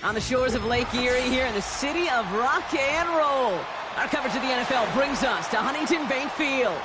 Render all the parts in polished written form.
On the shores of Lake Erie here in the city of rock and roll. Our coverage of the NFL brings us to Huntington Bank Field.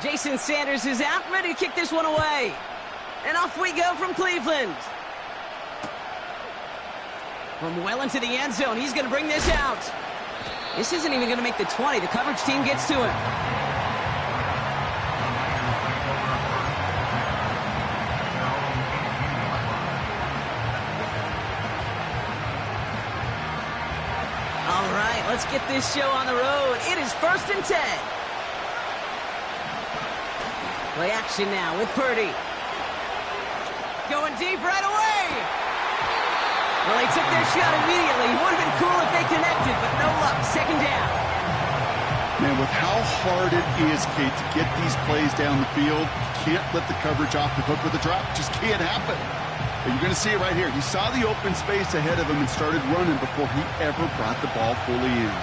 Jason Sanders is out, ready to kick this one away. And off we go from Cleveland. From well into the end zone, he's going to bring this out. This isn't even going to make the 20. The coverage team gets to him. All right, let's get this show on the road. It is 1st and 10. Play action now with Purdy. Going deep right away. Well, they took their shot immediately. It would have been cool if they connected, but no luck. 2nd down. Man, with how hard it is, Kate, to get these plays down the field, you can't let the coverage off the hook with a drop. It just can't happen. But you're going to see it right here. He saw the open space ahead of him and started running before he ever brought the ball fully in.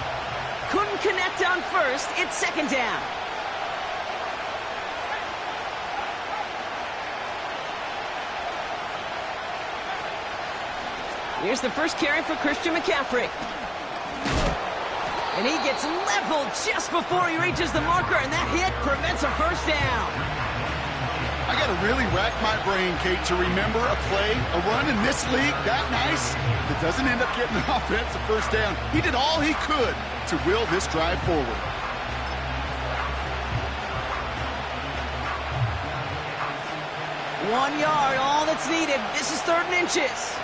Couldn't connect on first. It's 2nd down. Here's the first carry for Christian McCaffrey. And he gets leveled just before he reaches the marker, and that hit prevents a 1st down. I got to really rack my brain, Kate, to remember a play, a run in this league that nice that doesn't end up getting an offensive 1st down. He did all he could to will this drive forward. One yard, all that's needed. This is 3rd and inches.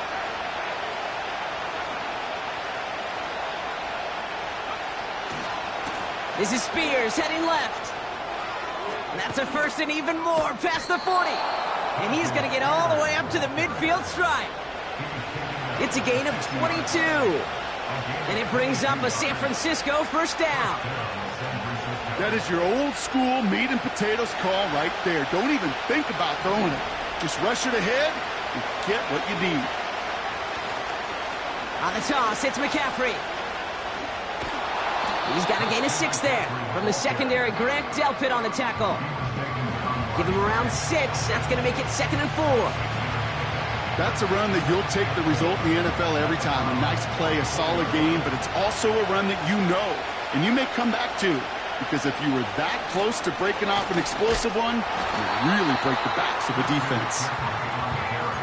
This is Spears heading left. That's a 1st and even more past the 40. And he's going to get all the way up to the midfield stripe. It's a gain of 22. And it brings up a San Francisco 1st down. That is your old school meat and potatoes call right there. Don't even think about throwing it. Just rush it ahead and get what you need. On the toss, it's McCaffrey. He's got a gain of 6 there. From the secondary, Grant Delpit on the tackle. Give him around 6. That's going to make it 2nd and 4. That's a run that you'll take the result in the NFL every time. A nice play, a solid game, but it's also a run that you know, and you may come back to. Because if you were that close to breaking off an explosive one, you really break the backs of the defense.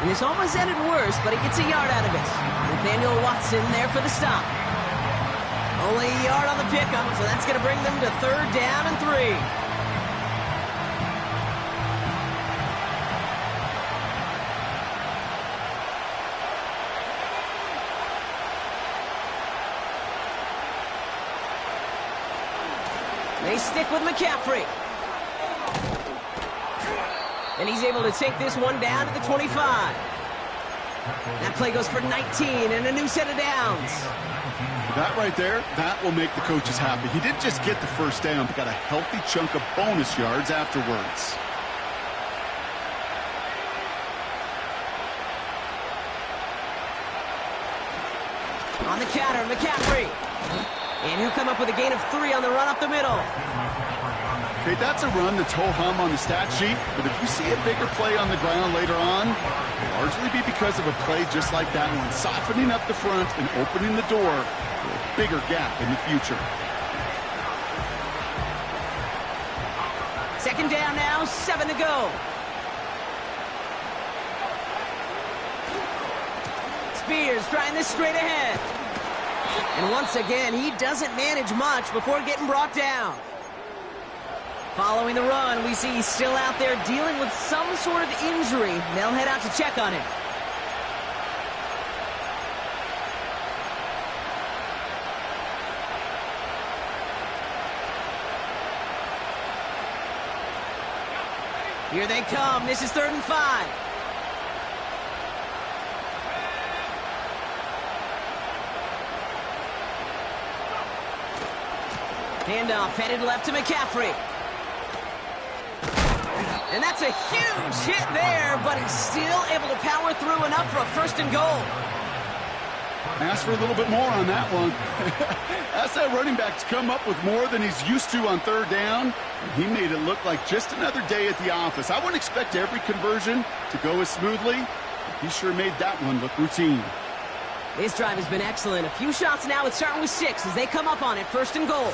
And this almost ended worse, but he gets a yard out of it. Nathaniel Watson there for the stop. Only a yard on the pickup, so that's going to bring them to 3rd down and 3. They stick with McCaffrey. And he's able to take this one down to the 25. That play goes for 19 and a new set of downs. That right there, that will make the coaches happy. He didn't just get the first down, but got a healthy chunk of bonus yards afterwards. On the counter, McCaffrey. And he'll come up with a gain of 3 on the run up the middle. Okay, that's a run that's ho-hum on the stat sheet, but if you see a bigger play on the ground later on, it'll largely be because of a play just like that one, softening up the front and opening the door for a bigger gap in the future. Second down now, 7 to go. Spears trying this straight ahead. And once again, he doesn't manage much before getting brought down. Following the run, we see he's still out there dealing with some sort of injury. They'll head out to check on him. Here they come. This is 3rd and 5. Handoff headed left to McCaffrey. And that's a huge hit there, but he's still able to power through enough for a 1st and goal. Ask for a little bit more on that one. Ask that running back to come up with more than he's used to on 3rd down. He made it look like just another day at the office. I wouldn't expect every conversion to go as smoothly, but he sure made that one look routine. This drive has been excellent. A few shots now. It's starting with 6 as they come up on it. 1st and goal.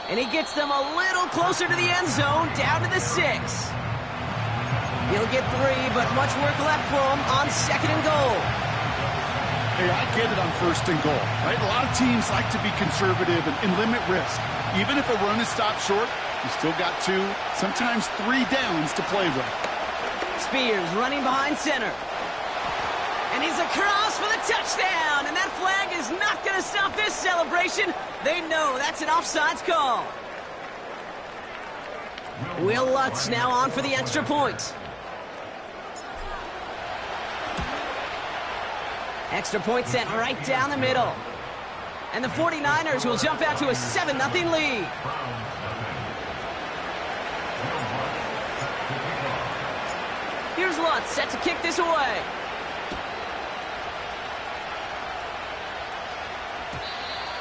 And he gets them a little closer to the end zone, down to the 6. He'll get 3, but much work left for him on 2nd and goal. Hey, I get it on 1st and goal, right? A lot of teams like to be conservative and limit risk. Even if a run is stopped short, you still got 2, sometimes 3 downs to play with. Spears running behind center. And he's across for the touchdown. And that flag is not going to stop this celebration. They know that's an offsides call. Will Lutz now on for the extra point. Extra point sent right down the middle. And the 49ers will jump out to a 7-0 lead. Here's Lutz set to kick this away.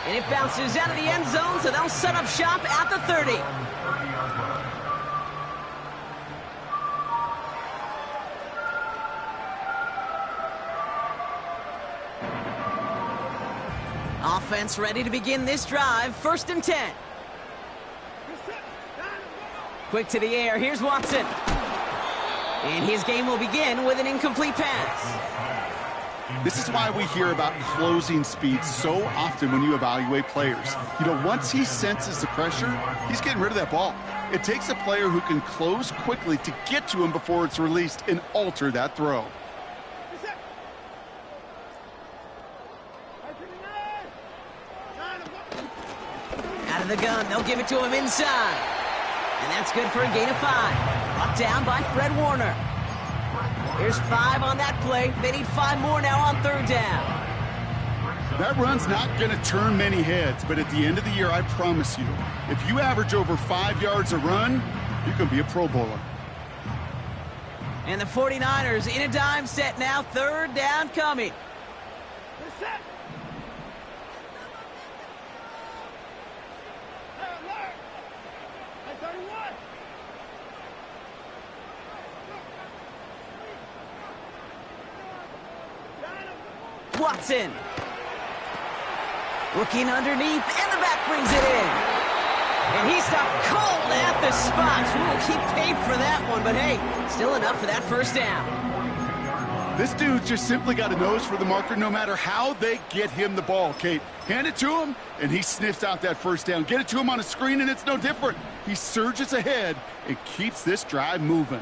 And it bounces out of the end zone, so they'll set up shop at the 30. Offense ready to begin this drive. 1st and 10. Quick to the air. Here's Watson. And his game will begin with an incomplete pass. This is why we hear about closing speed so often when you evaluate players. You know, once he senses the pressure, he's getting rid of that ball. It takes a player who can close quickly to get to him before it's released and alter that throw. Out of the gun, they'll give it to him inside. And that's good for a gain of 5. Brought down by Fred Warner. Here's 5 on that play. They need 5 more now on 3rd down. That run's not going to turn many heads, but at the end of the year, I promise you, if you average over 5 yards a run, you can be a Pro Bowler. And the 49ers in a dime set now. 3rd down coming. Watson. Looking underneath, and the back brings it in. And he stopped cold at the spot. Ooh, he paid for that one, but hey, still enough for that 1st down. This dude's just simply got a nose for the marker no matter how they get him the ball, Kate. Hand it to him, and he sniffs out that 1st down. Get it to him on a screen, and it's no different. He surges ahead and keeps this drive moving.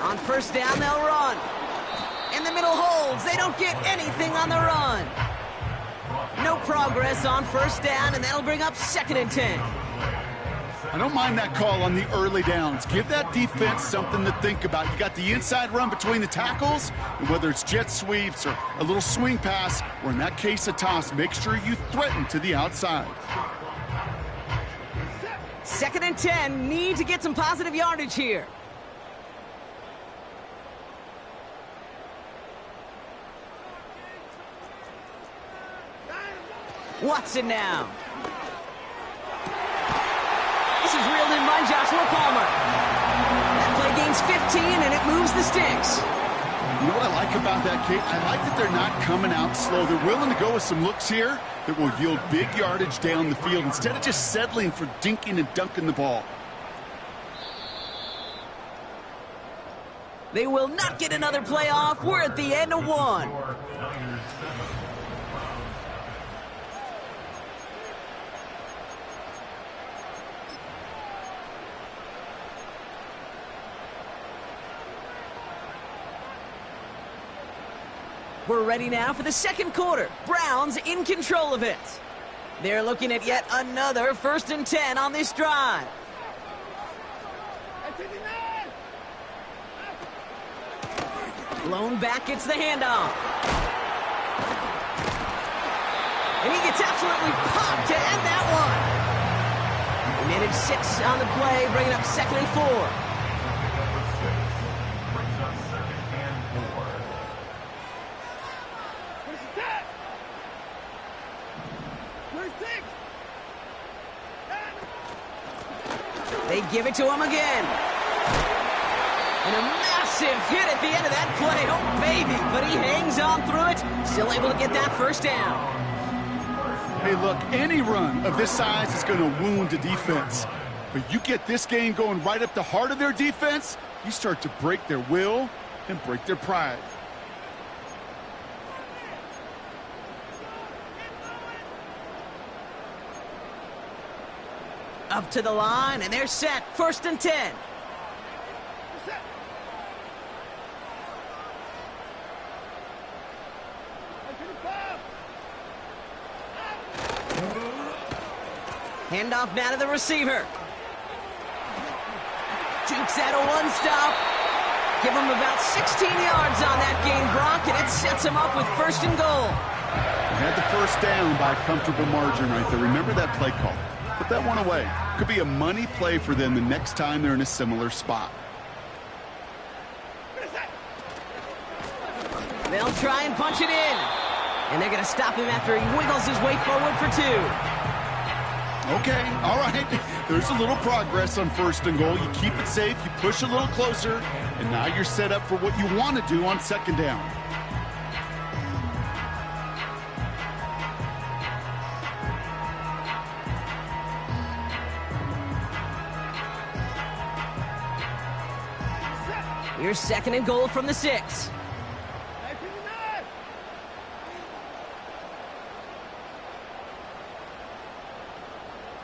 On first down, they'll run. In the middle holds. They don't get anything on the run. No progress on first down, and that'll bring up 2nd and 10. I don't mind that call on the early downs. Give that defense something to think about. You got the inside run between the tackles, and whether it's jet sweeps or a little swing pass, or in that case a toss, make sure you threaten to the outside. 2nd and 10, need to get some positive yardage here. Watson now. This is reeled in by Joshua Palmer. That play gains 15, and it moves the sticks. You know what I like about that, Kate? I like that they're not coming out slow. They're willing to go with some looks here that will yield big yardage down the field instead of just settling for dinking and dunking the ball. They will not get another play off. We're at the end of one. We're ready now for the second quarter. Browns in control of it. They're looking at yet another 1st and 10 on this drive. Blown back gets the handoff. And he gets absolutely popped to end that one. He managed 6 on the play, bringing up 2nd and 4. They give it to him again. And a massive hit at the end of that play. Oh, baby. But he hangs on through it. Still able to get that first down. Hey, look, any run of this size is going to wound a defense. But you get this game going right up the heart of their defense, you start to break their will and break their pride. Up to the line, and they're set. 1st and 10. Handoff now to the receiver. Jukes out a one-stop. Give him about 16 yards on that gain, Brock, and it sets him up with 1st and goal. They had the first down by a comfortable margin right there. Remember that play call. Put that one away. Could be a money play for them the next time they're in a similar spot. They'll try and punch it in. And they're going to stop him after he wiggles his way forward for 2. Okay, all right. There's a little progress on 1st and goal. You keep it safe, you push a little closer, and now you're set up for what you want to do on 2nd down. Here's 2nd and goal from the 6.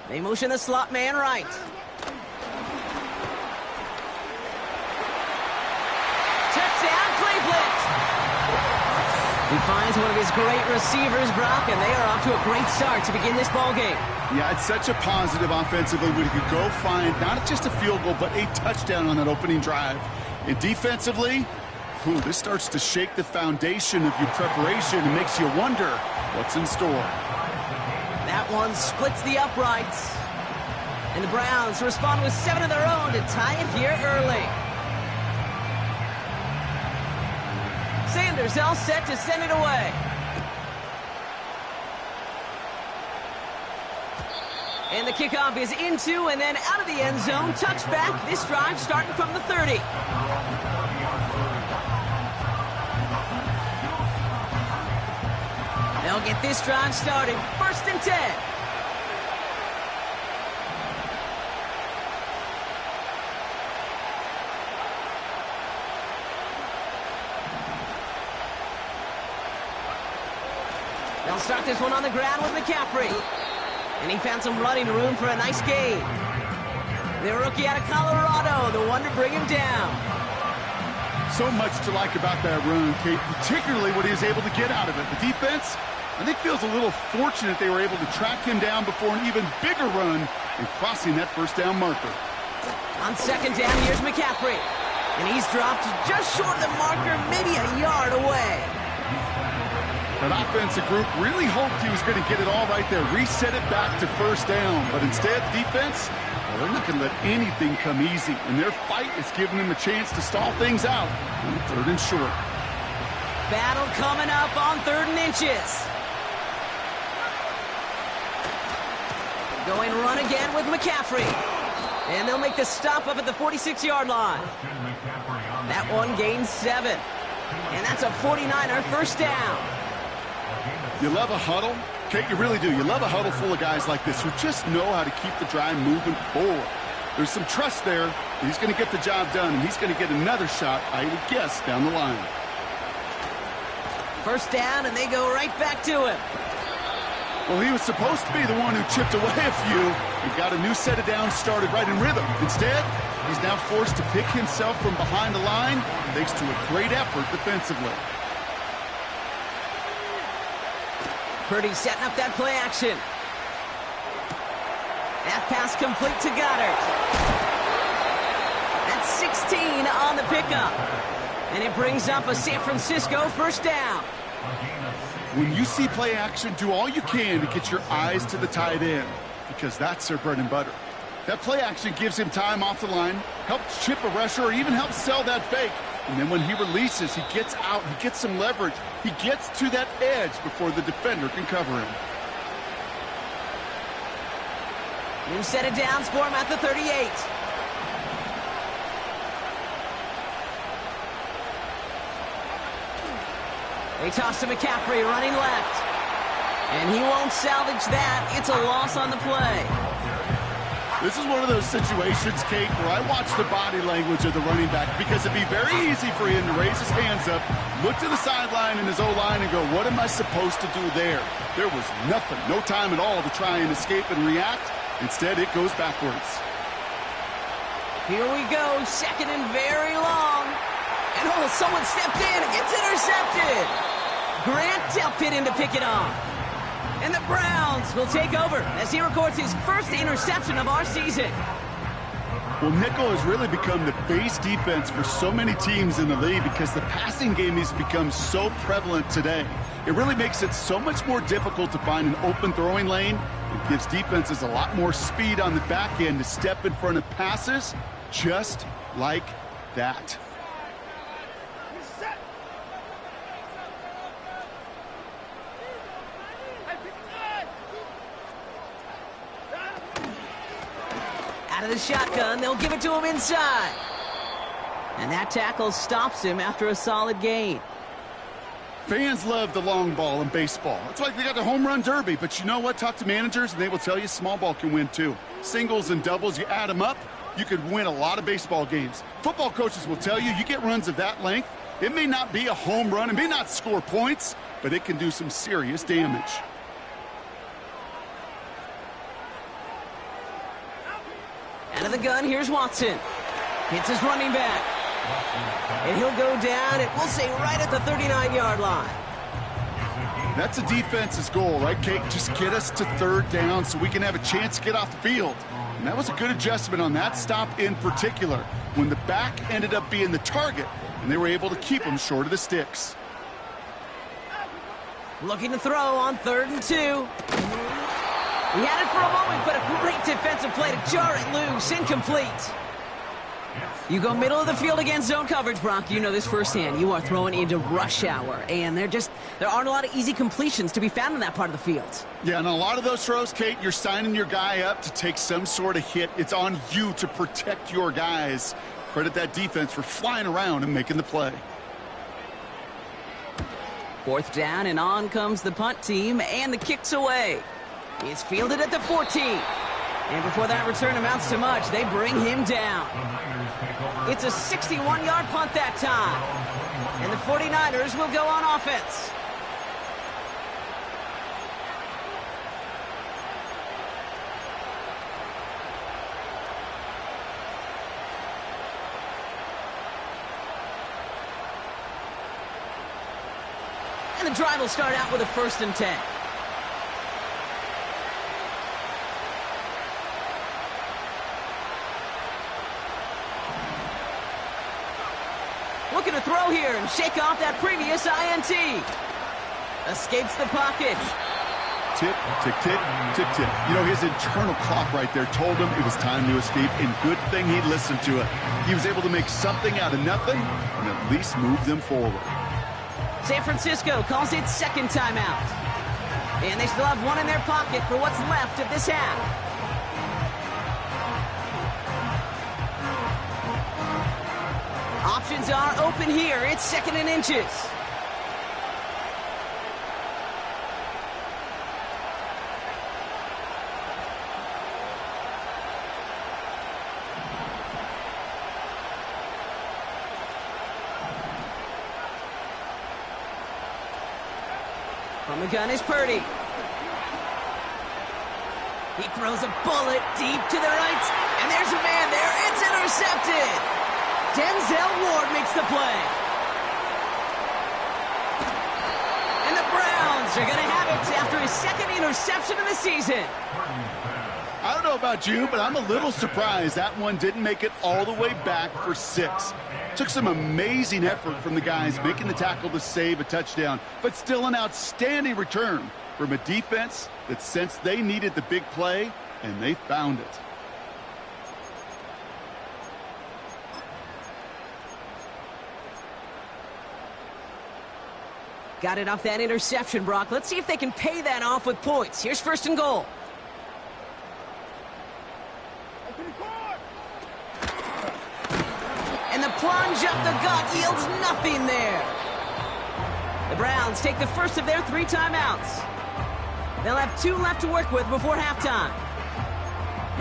They motion the slot man right. Touchdown, Cleveland! He finds one of his great receivers, Brock, and they are off to a great start to begin this ballgame. Yeah, it's such a positive offensively when you could go find not just a field goal, but a touchdown on that opening drive. And defensively, this starts to shake the foundation of your preparation and makes you wonder what's in store. That one splits the uprights. And the Browns respond with 7 of their own to tie it here early. Sanders all set to send it away. And the kickoff is into and then out of the end zone. Touchback. This drive starting from the 30. They'll get this drive started. 1st and 10. They'll start this one on the ground with McCaffrey. And he found some running room for a nice gain. The rookie out of Colorado, the one to bring him down. so much to like about that run, Kate, particularly what he was able to get out of it. The defense, I think, feels a little fortunate they were able to track him down before an even bigger run and crossing that first down marker. On second down, here's McCaffrey. And he's dropped just short of the marker, maybe a yard away. That offensive group really hoped he was going to get it all right there, reset it back to first down. But instead, defense, well, they're not going to let anything come easy. And their fight is giving them a chance to stall things out on third and short. Battle coming up on 3rd and inches. Going run again with McCaffrey. And they'll make the stop up at the 46-yard line. That one gains 7. And that's a 49er first down. You love a huddle? Kate, you really do. You love a huddle full of guys like this who just know how to keep the drive moving forward. There's some trust there. He's going to get the job done, and he's going to get another shot, I would guess, down the line. First down, and they go right back to him. Well, he was supposed to be the one who chipped away a few and got a new set of downs started right in rhythm. Instead, he's now forced to pick himself from behind the line thanks to a great effort defensively. Purdy setting up that play action. That pass complete to Goddard. That's 16 on the pickup. And it brings up a San Francisco first down. When you see play action, do all you can to get your eyes to the tight end, because that's their bread and butter. That play action gives him time off the line, helps chip a rusher, or even helps sell that fake. And then when he releases, he gets out, he gets some leverage. He gets to that edge before the defender can cover him. New set of downs for him at the 38. They toss to McCaffrey, running left. And he won't salvage that. It's a loss on the play. This is one of those situations, Kate, where I watch the body language of the running back, because it'd be very easy for him to raise his hands up, look to the sideline in his O-line and go, what am I supposed to do there? There was nothing, no time at all to try and escape and react. Instead, it goes backwards. Here we go, second and very long. And oh, someone stepped in. It's intercepted. Grant Delpit in to pick it off. And the Browns will take over as he records his first interception of our season. Well, nickel has really become the base defense for so many teams in the league because the passing game has become so prevalent today. It really makes it so much more difficult to find an open throwing lane. It gives defenses a lot more speed on the back end to step in front of passes just like that. Out of the shotgun, they'll give it to him inside. And that tackle stops him after a solid gain. Fans love the long ball in baseball. It's like they got the home run derby, but you know what? Talk to managers and they will tell you small ball can win too. Singles and doubles, you add them up, you could win a lot of baseball games. Football coaches will tell you get runs of that length. It may not be a home run, it may not score points, but it can do some serious damage. Out of the gun, here's Watson. Hits his running back. And he'll go down, and we'll say right at the 39-yard line. That's a defense's goal, right, Kate? Just get us to third down so we can have a chance to get off the field. And that was a good adjustment on that stop in particular, when the back ended up being the target, and they were able to keep him short of the sticks. Looking to throw on 3rd and 2. He had it for a moment, but a great defensive play to jar it loose. Incomplete. You go middle of the field against zone coverage, Brock. You know this firsthand. You are throwing into rush hour, and there aren't a lot of easy completions to be found in that part of the field. Yeah, and a lot of those throws, Kate, you're signing your guy up to take some sort of hit. It's on you to protect your guys. Credit that defense for flying around and making the play. 4th down, and on comes the punt team, and the kick's away. It's fielded at the 14. And before that return amounts to much, they bring him down. It's a 61-yard punt that time. And the 49ers will go on offense. And the drive will start out with a 1st and 10. Looking to throw here and shake off that previous INT. Escapes the pocket. Tick, tick, tick, tick, tick. You know, his internal clock right there told him it was time to escape, and good thing he listened to it. He was able to make something out of nothing and at least move them forward. San Francisco calls it 2nd timeout. And they still have one in their pocket for what's left of this half. Options are open here. It's 2nd and inches. From the gun is Purdy. He throws a bullet deep to the right, and there's a man there. It's intercepted. Denzel Ward makes the play. And the Browns are going to have it after his 2nd interception of the season. I don't know about you, but I'm a little surprised that one didn't make it all the way back for 6. Took some amazing effort from the guys making the tackle to save a touchdown, but still an outstanding return from a defense that sensed they needed the big play, and they found it. Got it off that interception, Brock. Let's see if they can pay that off with points. Here's 1st and goal. And the plunge up the gut yields nothing there. The Browns take the first of their 3 timeouts. They'll have 2 left to work with before halftime.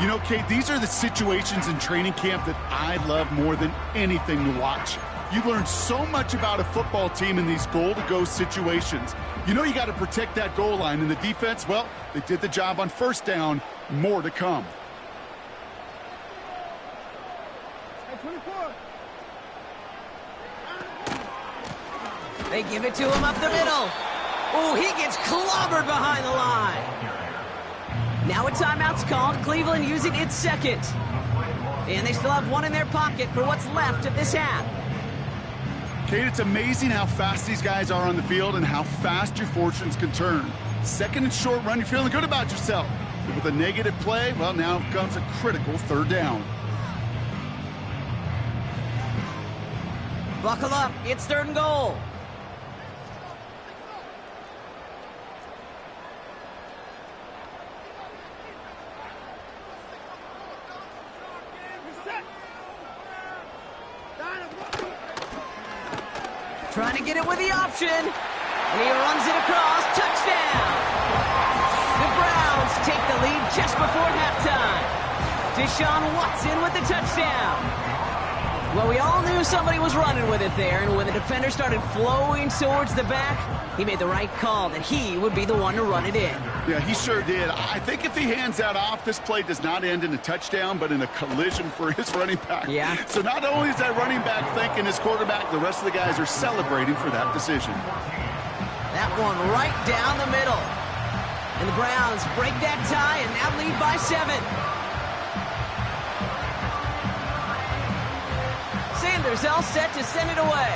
You know, Kate, these are the situations in training camp that I love more than anything to watch. You learn so much about a football team in these goal-to-go situations. You know you got to protect that goal line, and the defense, well, they did the job on 1st down. More to come. They give it to him up the middle. Oh, he gets clobbered behind the line. Now a timeout's called. Cleveland using its 2nd. And they still have one in their pocket for what's left of this half. Kate, it's amazing how fast these guys are on the field and how fast your fortunes can turn. 2nd and short run, you're feeling good about yourself. But with a negative play, well, now comes a critical 3rd down. Buckle up. It's 3rd and goal. Trying to get it with the option. And he runs it across. Touchdown. The Browns take the lead just before halftime. Deshaun Watson with the touchdown. Well, we all knew somebody was running with it there, and when the defender started flowing towards the back, he made the right call that he would be the one to run it in. Yeah, he sure did. I think if he hands that off, this play does not end in a touchdown, but in a collision for his running back. Yeah. So not only is that running back thanking his quarterback, the rest of the guys are celebrating for that decision. That one right down the middle. And the Browns break that tie and now lead by 7. Sanders all set to send it away.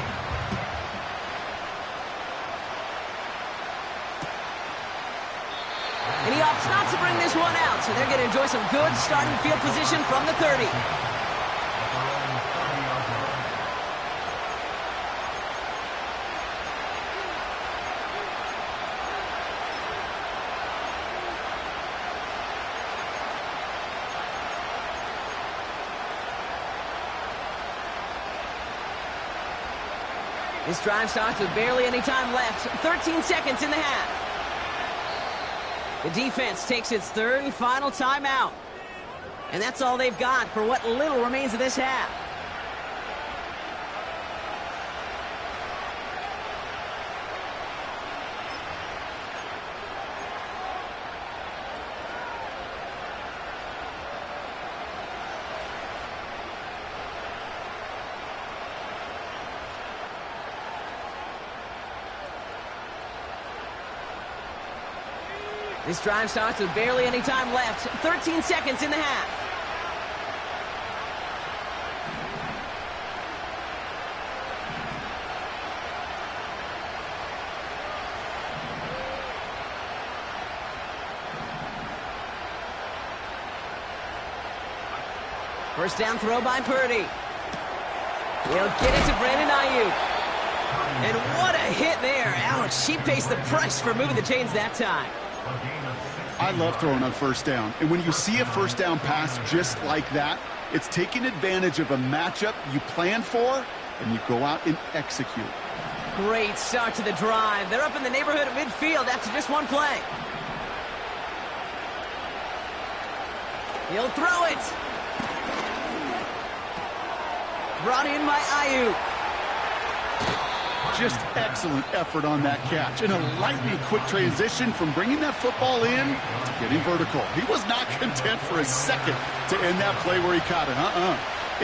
And he opts not to bring this one out, so they're going to enjoy some good starting field position from the 30. This drive starts with barely any time left. 13 seconds in the half. The defense takes its 3rd and final timeout. And that's all they've got for what little remains of this half. This drive starts with barely any time left. 13 seconds in the half. First down throw by Purdy. He'll get it to Brandon Ayuk. And what a hit there. Ouch, she pays the price for moving the chains that time. I love throwing on first down. And when you see a first down pass just like that, it's taking advantage of a matchup you plan for, and you go out and execute. Great start to the drive. They're up in the neighborhood of midfield after just one play. He'll throw it. Brought in by Ayuk. Just excellent effort on that catch. And a lightning quick transition from bringing that football in to getting vertical. He was not content for a second to end that play where he caught it.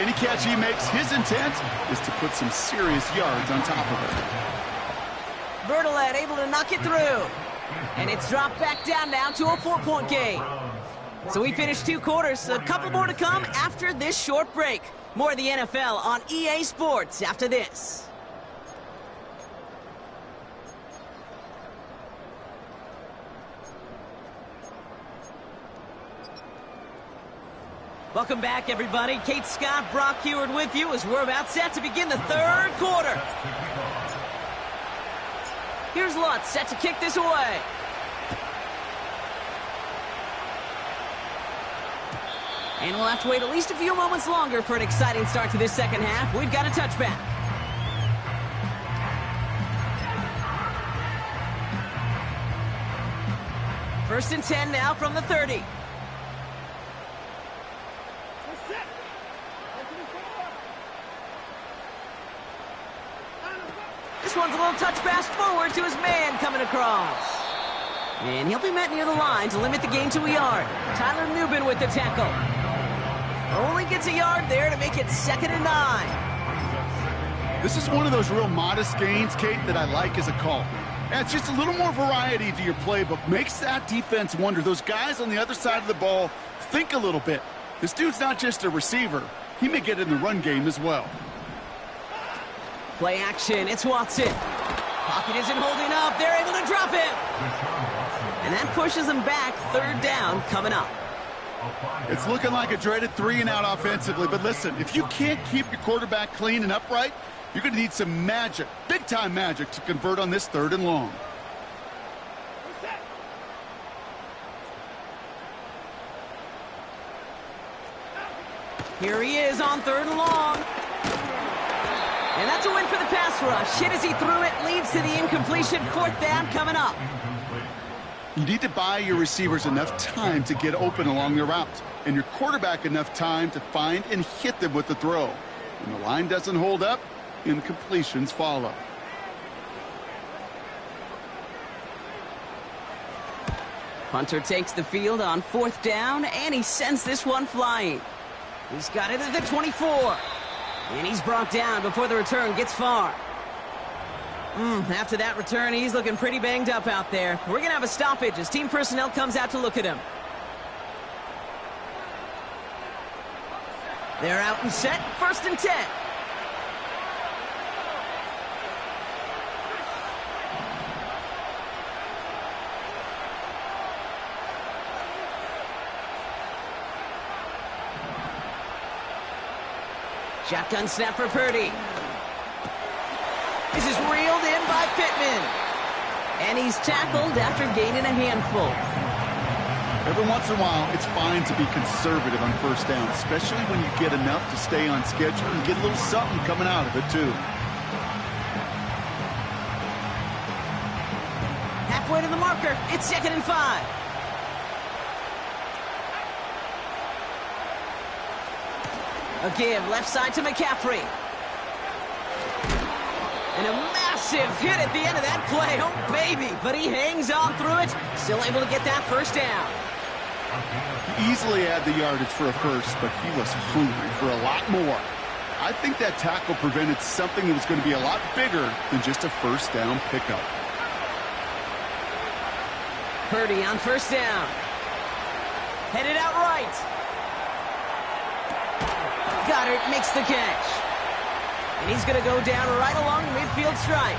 Any catch he makes, his intent is to put some serious yards on top of it. Bertolet able to knock it through. And it's dropped back down now to a 4-point game. So we finished 2 quarters. A couple more to come after this short break. More of the NFL on EA Sports after this. Welcome back, everybody. Kate Scott, Brock Heward with you as we're about set to begin the 3rd quarter. Here's Lutz set to kick this away. And we'll have to wait at least a few moments longer for an exciting start to this second half. We've got a touchback. First and 10 now from the 30. This one's a little touch pass forward to his man coming across. And he'll be met near the line to limit the gain to a yard. Tyler Nubin with the tackle. Only gets a yard there to make it 2nd and 9. This is one of those real modest gains, Kate, that I like as a call. And it's just a little more variety to your playbook. Makes that defense wonder. Those guys on the other side of the ball think a little bit. This dude's not just a receiver. He may get in the run game as well. Play action. It's Watson. Pocket isn't holding up. They're able to drop him. And that pushes them back. 3rd down coming up. It's looking like a dreaded 3-and-out offensively, but listen, if you can't keep your quarterback clean and upright, you're going to need some magic, big-time magic, to convert on this 3rd and long. Here he is on 3rd and long. And that's a win for the pass rush. Hit as he threw it, leads to the incompletion. 4th down coming up. You need to buy your receivers enough time to get open along their route, and your quarterback enough time to find and hit them with the throw. When the line doesn't hold up, incompletions follow. Hunter takes the field on 4th down, and he sends this one flying. He's got it at the 24. And he's brought down before the return gets far. After that return, he's looking pretty banged up out there. We're going to have a stoppage as team personnel comes out to look at him. They're out and set. 1st and 10. Shotgun snap for Purdy. This is reeled in by Pittman. And he's tackled after gaining a handful. Every once in a while, it's fine to be conservative on 1st down, especially when you get enough to stay on schedule and get a little something coming out of it, too. Halfway to the marker. It's 2nd and 5. A give left side to McCaffrey. And a massive hit at the end of that play. Oh, baby. But he hangs on through it. Still able to get that 1st down. He easily had the yardage for a first, but he was hungry for a lot more. I think that tackle prevented something that was going to be a lot bigger than just a 1st down pickup. Purdy on first down. Headed out right. Goddard makes the catch. And he's going to go down right along the midfield stripe.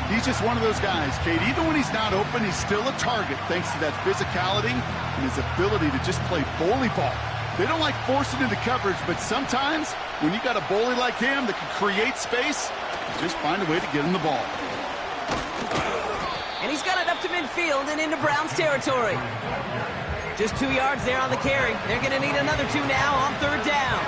He's just one of those guys, Kate. Even when he's not open, he's still a target thanks to that physicality and his ability to just play bully ball. They don't like forcing into coverage, but sometimes when you got a bully like him that can create space, just find a way to get him the ball. And he's got it up to midfield and into Browns territory. Just 2 yards there on the carry. They're going to need another 2 now on third down.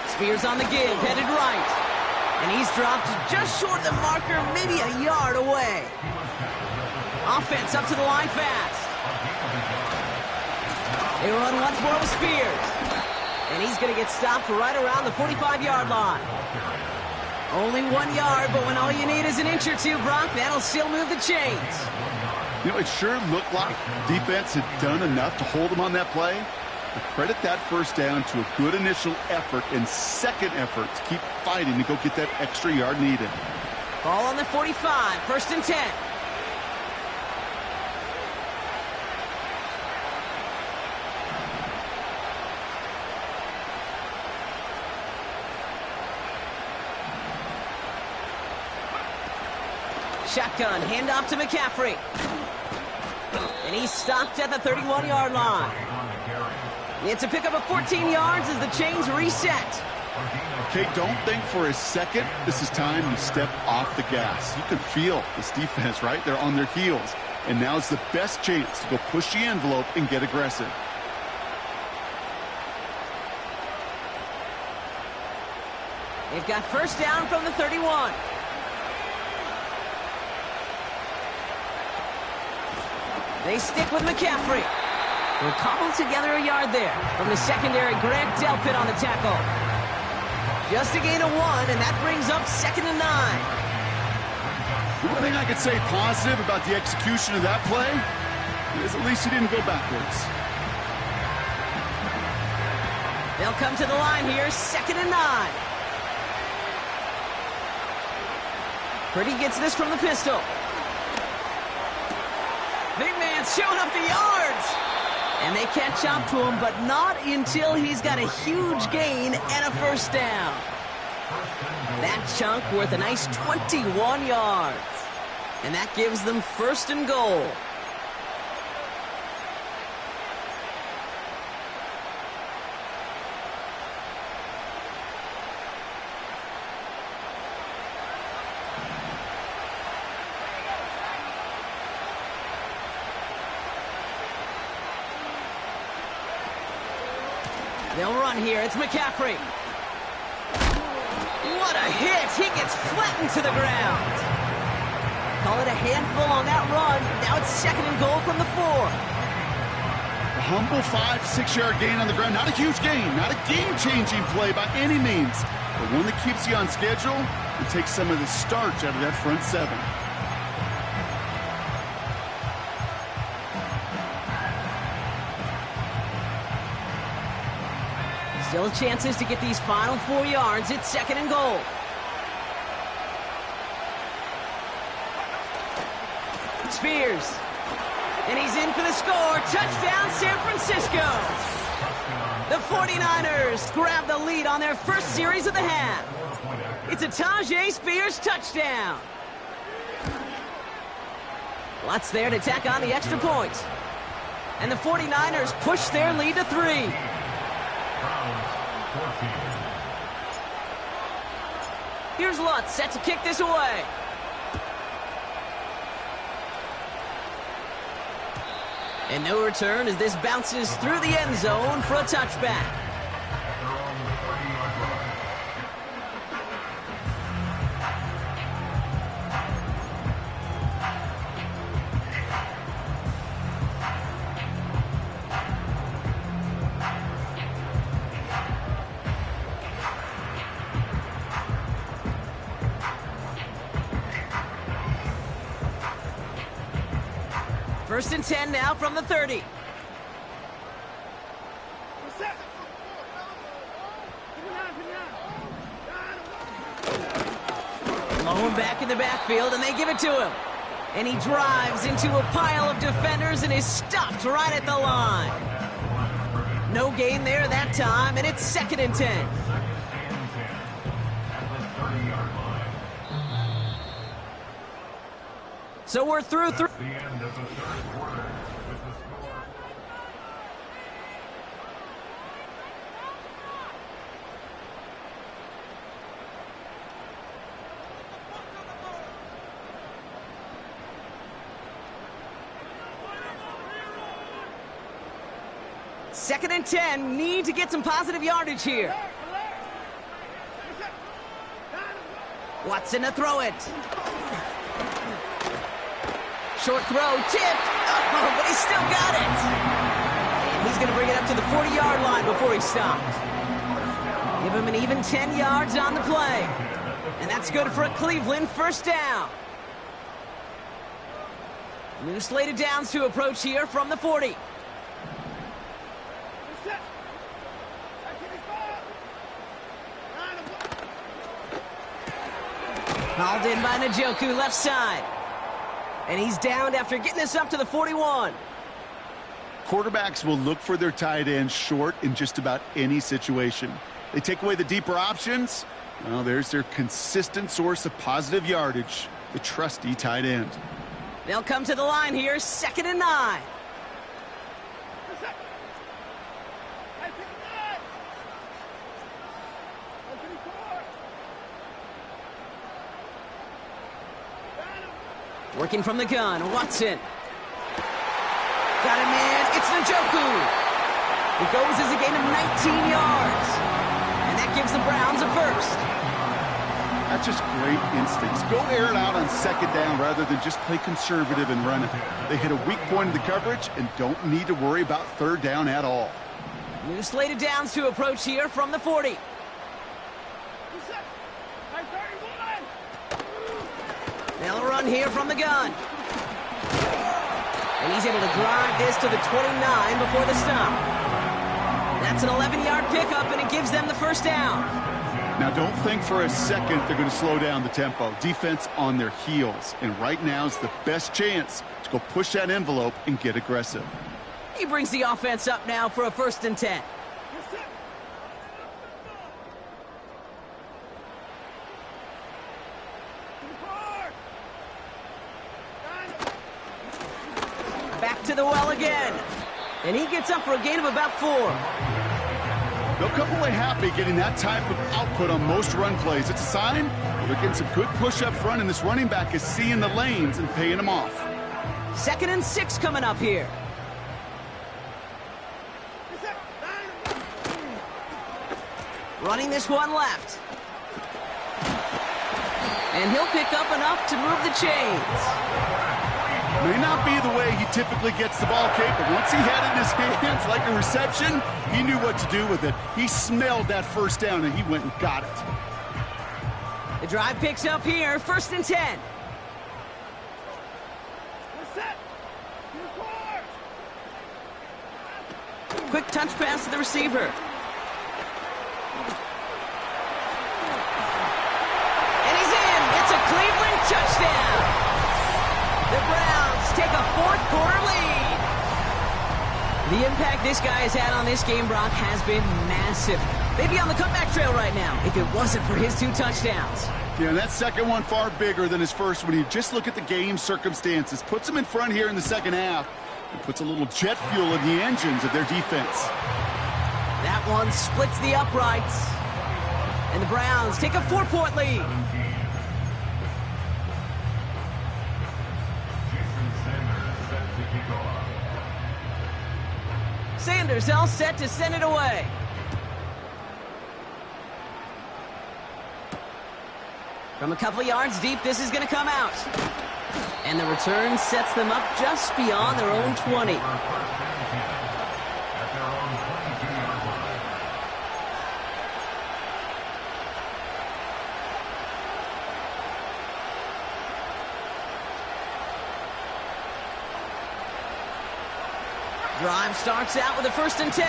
Spears on the give, headed right. And he's dropped just short of the marker, maybe a yard away. Offense up to the line fast. They run once more with Spears. And he's going to get stopped right around the 45-yard line. Only 1 yard, but when all you need is an inch or two, Brock, that'll still move the chains. You know, it sure looked like defense had done enough to hold him on that play. But credit that first down to a good initial effort and second effort to keep fighting to go get that extra yard needed. Ball on the 45, first and 10. Shotgun, handoff to McCaffrey. And he's stopped at the 31-yard line. It's a pickup of 14 yards as the chains reset. Okay, don't think for a second this is time to step off the gas. You can feel this defense, right? They're on their heels. And now's the best chance to go push the envelope and get aggressive. They've got first down from the 31. They stick with McCaffrey. We'll cobble together a yard there. From the secondary, Greg Delpit on the tackle. Just a gain of 1, and that brings up 2nd and 9. The one thing I could say positive about the execution of that play is at least he didn't go backwards. They'll come to the line here, 2nd and 9. Purdy gets this from the pistol. Big man's showing up the yards. And they catch up to him, but not until he's got a huge gain and a first down. That chunk worth a nice 21 yards. And that gives them first and goal. They'll run here. It's McCaffrey. What a hit. He gets flattened to the ground. Call it a handful on that run. Now it's 2nd and goal from the 4. A humble 5-6 yard gain on the ground. Not a huge gain. Not a game-changing play by any means. But one that keeps you on schedule and takes some of the starch out of that front 7. Still chances to get these final 4 yards. It's 2nd and goal. Spears. And he's in for the score. Touchdown, San Francisco. The 49ers grab the lead on their first series of the half. It's a Tyjae Spears touchdown. Lots there to tack on the extra point. And the 49ers push their lead to 3. Here's Lutz set to kick this away. And no return as this bounces through the end zone for a touchback. First and 10 now from the 30. Low and back in the backfield, and they give it to him. And he drives into a pile of defenders and is stopped right at the line. No gain there that time, and it's second and 10. So we're through. The end of the third quarter with the score. Second and 10, need to get some positive yardage here. Watson to throw it. Short throw, tipped. Oh, but he still got it. And he's going to bring it up to the 40-yard line before he stops. Give him an even 10 yards on the play. And that's good for a Cleveland first down. New slated downs to approach here from the 40. Hauled in by Njoku, left side. And he's downed after getting this up to the 41. Quarterbacks will look for their tight end short in just about any situation. They take away the deeper options. Well, there's their consistent source of positive yardage, the trusty tight end. They'll come to the line here, second and 9. Working from the gun, Watson. Got a man, it's Njoku. It goes as a gain of 19 yards. And that gives the Browns a first. That's just great instincts. Go air it out on second down rather than just play conservative and run it. They hit a weak point in the coverage and don't need to worry about third down at all. New slated downs to approach here from the 40. They'll run here from the gun. And he's able to drive this to the 29 before the stop. That's an 11-yard pickup, and it gives them the first down. Now, don't think for a second they're going to slow down the tempo. Defense on their heels. And right now is the best chance to go push that envelope and get aggressive. He brings the offense up now for a first and 10. Back to the well again. And he gets up for a gain of about 4. They'll come away happy getting that type of output on most run plays. It's a sign they're getting some good push up front, and this running back is seeing the lanes and paying them off. Second and 6 coming up here. Running this one left. And he'll pick up enough to move the chains. May not be the way he typically gets the ball, Kate, but once he had it in his hands like a reception, he knew what to do with it. He smelled that first down, and he went and got it. The drive picks up here, first and 10. Quick touch pass to the receiver. And he's in. It's a Cleveland touchdown. The Browns take a fourth-quarter lead. The impact this guy has had on this game, Brock, has been massive. They'd be on the comeback trail right now if it wasn't for his 2 touchdowns. Yeah, and that second one far bigger than his first one. You just look at the game circumstances. Puts them in front here in the second half. And puts a little jet fuel in the engines of their defense. That one splits the uprights. And the Browns take a 4-point lead. Sanders all set to send it away. From a couple yards deep, this is going to come out. And the return sets them up just beyond their own 20. Drive starts out with a 1st and 10.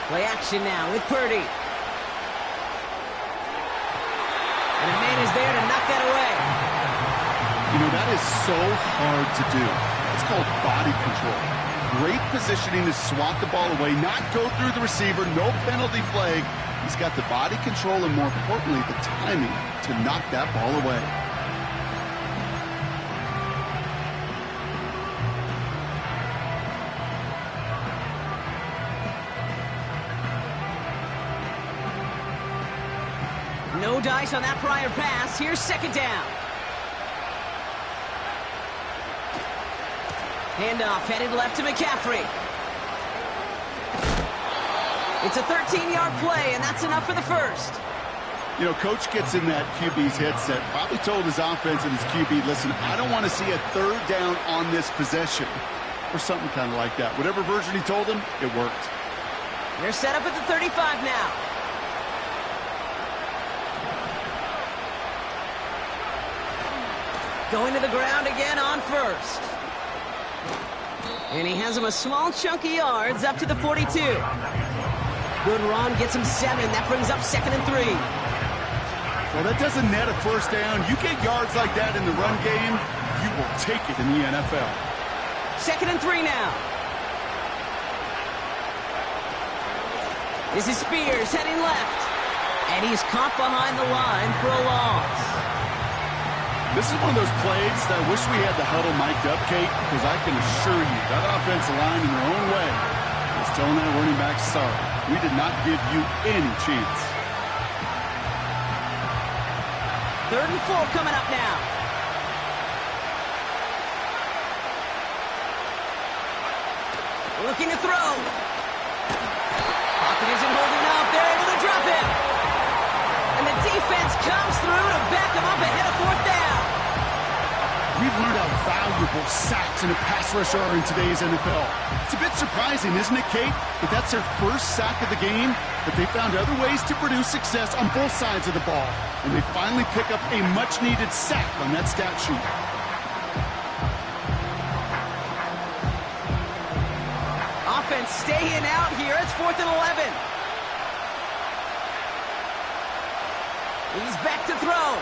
Play action now with Purdy. And a man is there to knock that away. You know, that is so hard to do. It's called body control. Great positioning to swat the ball away, not go through the receiver, no penalty flag. He's got the body control and, more importantly, the timing to knock that ball away. No dice on that prior pass. Here's 2nd down. Handoff headed left to McCaffrey. It's a 13-yard play, and that's enough for the 1st. You know, coach gets in that QB's headset, probably told his offense and his QB, listen, I don't want to see a 3rd down on this possession, or something kind of like that. Whatever version he told him, it worked. They're set up at the 35 now. Going to the ground again on 1st. And he has him a small chunk of yards up to the 42. Good run, gets him 7. That brings up 2nd and 3. Well, that doesn't net a 1st down. You get yards like that in the run game, you will take it in the NFL. 2nd and 3 now. This is Spears heading left. And he's caught behind the line for a loss. This is one of those plays that I wish we had the huddle mic'd up, Kate, because I can assure you that offensive line in their own way is telling that running back, sorry, we did not give you any chance. 3rd and 4 coming up now. Looking to throw. Pocket isn't holding up. They're able to drop it. And the defense comes through to back them up ahead of 4th down. We've learned how valuable sacks in a pass rush are in today's NFL. It's a bit surprising, isn't it, Kate, that that's their 1st sack of the game, but they found other ways to produce success on both sides of the ball, and they finally pick up a much-needed sack on that stat sheet. Offense staying out here. It's 4th and 11. He's back to throw.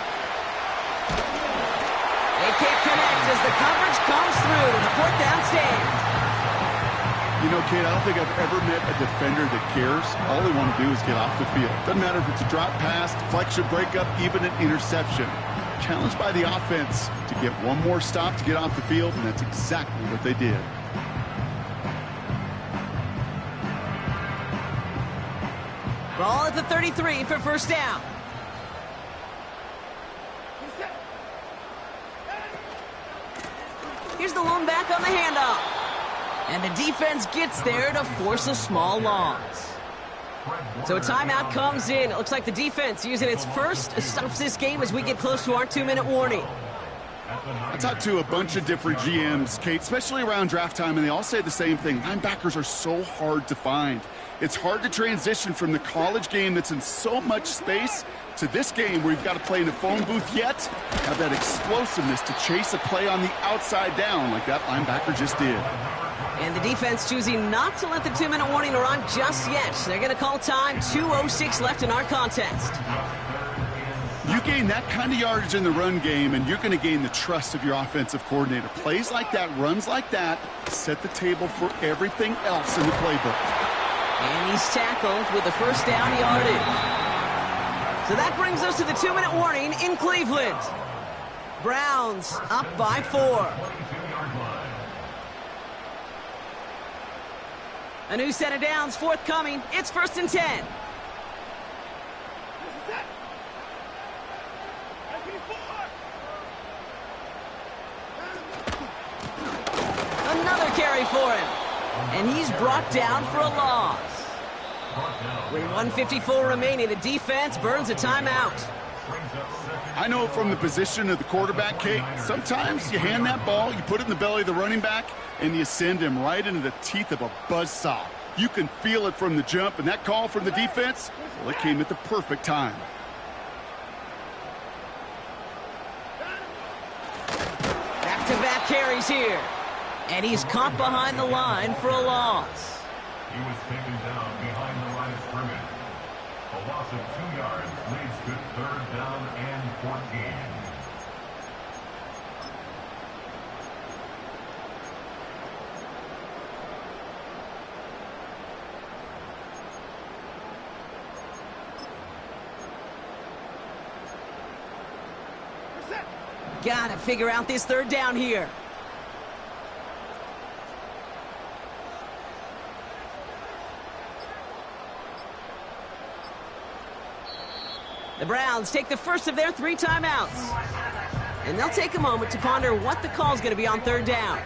They can't connect as the coverage comes through to the 4th down stand. You know, Kate, I don't think I've ever met a defender that cares. All they want to do is get off the field. Doesn't matter if it's a drop pass, deflection, breakup, even an interception. Challenged by the offense to get one more stop to get off the field, and that's exactly what they did. Ball at the 33 for 1st down. Here's the lone back on the handoff. And the defense gets there to force a small loss. So a timeout comes in. It looks like the defense using its first stops this game as we get close to our 2-minute warning. I talked to a bunch of different GMs, Kate, especially around draft time, and they all say the same thing. Linebackers are so hard to find. It's hard to transition from the college game that's in so much space to this game where you've got to play in a phone booth yet have that explosiveness to chase a play on the outside down like that linebacker just did. And the defense choosing not to let the 2-minute warning run just yet. They're going to call time. 2:06 left in our contest. You gain that kind of yardage in the run game, and you're going to gain the trust of your offensive coordinator. Plays like that, runs like that, set the table for everything else in the playbook. And he's tackled with a 1st down yardage. So that brings us to the 2-minute warning in Cleveland. Browns up by 4. A new set of downs forthcoming. It's 1st and 10. Another carry for him. And he's brought down for a loss. With 1:54 remaining, the defense burns a timeout. I know from the position of the quarterback, Kate, sometimes you hand that ball, you put it in the belly of the running back, and you send him right into the teeth of a buzzsaw. You can feel it from the jump, and that call from the defense, well, it came at the perfect time. Back-to-back carries here. And he's caught behind the line for a loss. He was taken down behind the line of scrimmage. A loss of 2 yards leads to 3rd down and 14. Gotta figure out this 3rd down here. The Browns take the first of their 3 timeouts. And they'll take a moment to ponder what the call's going to be on 3rd down.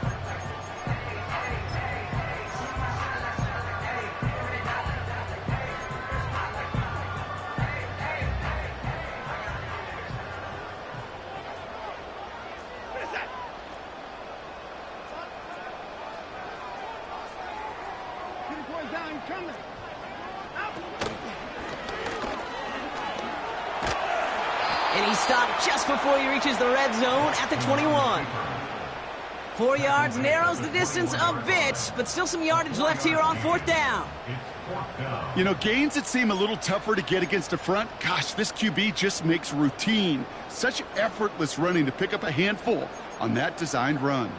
And he stopped just before he reaches the red zone at the 21. 4 yards narrows the distance a bit, but still some yardage left here on 4th down. You know, gains that seem a little tougher to get against the front, gosh, this QB just makes routine. Such effortless running to pick up a handful on that designed run.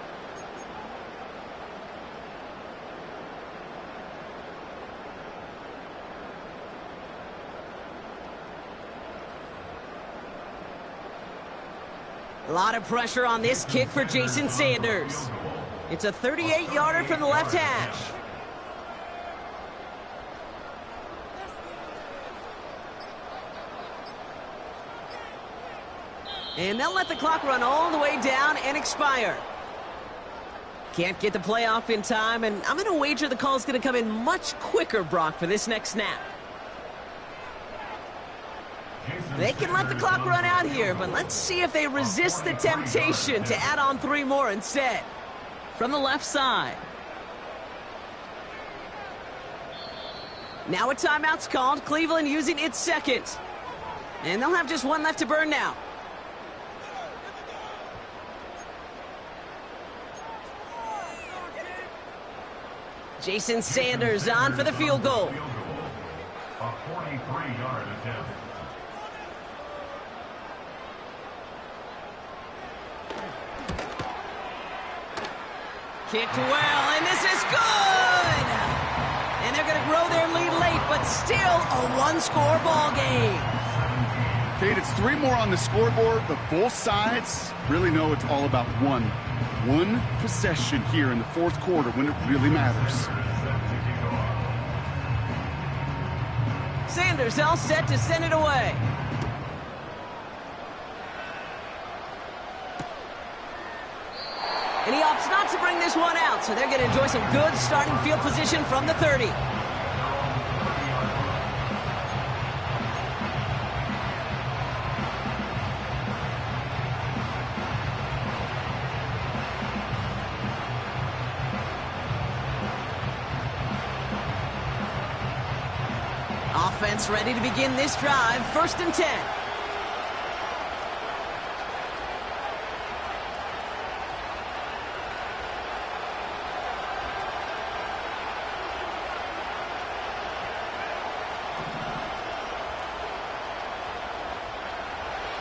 A lot of pressure on this kick for Jason Sanders. It's a 38-yarder from the left hash. And they'll let the clock run all the way down and expire. Can't get the play off in time, and I'm going to wager the call's going to come in much quicker, Brock, for this next snap. They can let the clock run out here, but let's see if they resist the temptation to add on 3 more instead. From the left side. Now a timeout's called. Cleveland using its 2nd. And they'll have just 1 left to burn now. Jason Sanders on for the field goal. A 43-yard attempt. Kicked well, and this is good! And they're going to grow their lead late, but still a 1-score ball game. Kate, it's 3 more on the scoreboard, but both sides really know it's all about one possession here in the 4th quarter when it really matters. Sanders all set to send it away. And he opts not to bring this one out, so they're going to enjoy some good starting field position from the 30. Offense ready to begin this drive, 1st and 10.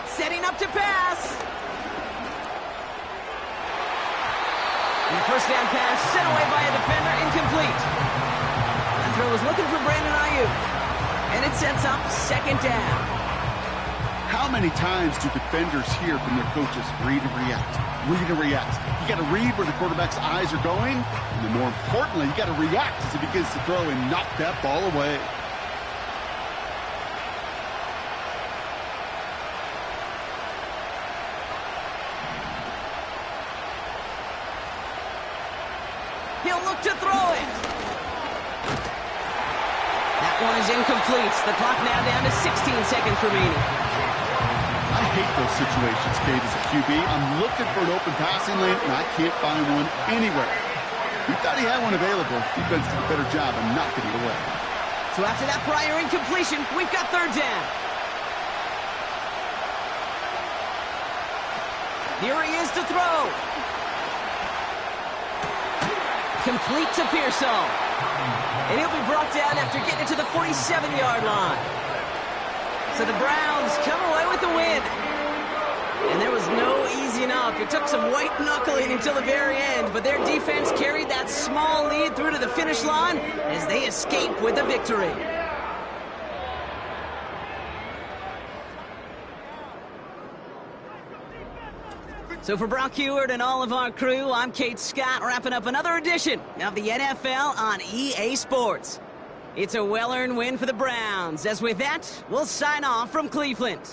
Setting up to pass. And the 1st down pass sent away by a defender, incomplete. That throw was looking for Brandon Ayuk. And it sets up 2nd down. How many times do defenders hear from their coaches, read and react, read and react? You got to read where the quarterback's eyes are going, and then more importantly, you got to react as he begins to throw and knock that ball away. He'll look to throw it. That one is incomplete. The clock now down to 16 seconds remaining. I hate those situations, Kate, as a QB. I'm looking for an open passing lane, and I can't find one anywhere. We thought he had one available. Defense did a better job of knocking it away. So after that prior incompletion, we've got 3rd down. Here he is to throw. Complete to Pearsall. And he'll be brought down after getting it to the 47-yard line. So the Browns come away with the win. And there was no easing up. It took some white knuckling until the very end, but their defense carried that small lead through to the finish line as they escape with the victory. So for Brock Huard and all of our crew, I'm Kate Scott, wrapping up another edition of the NFL on EA Sports. It's a well-earned win for the Browns, as with that, we'll sign off from Cleveland.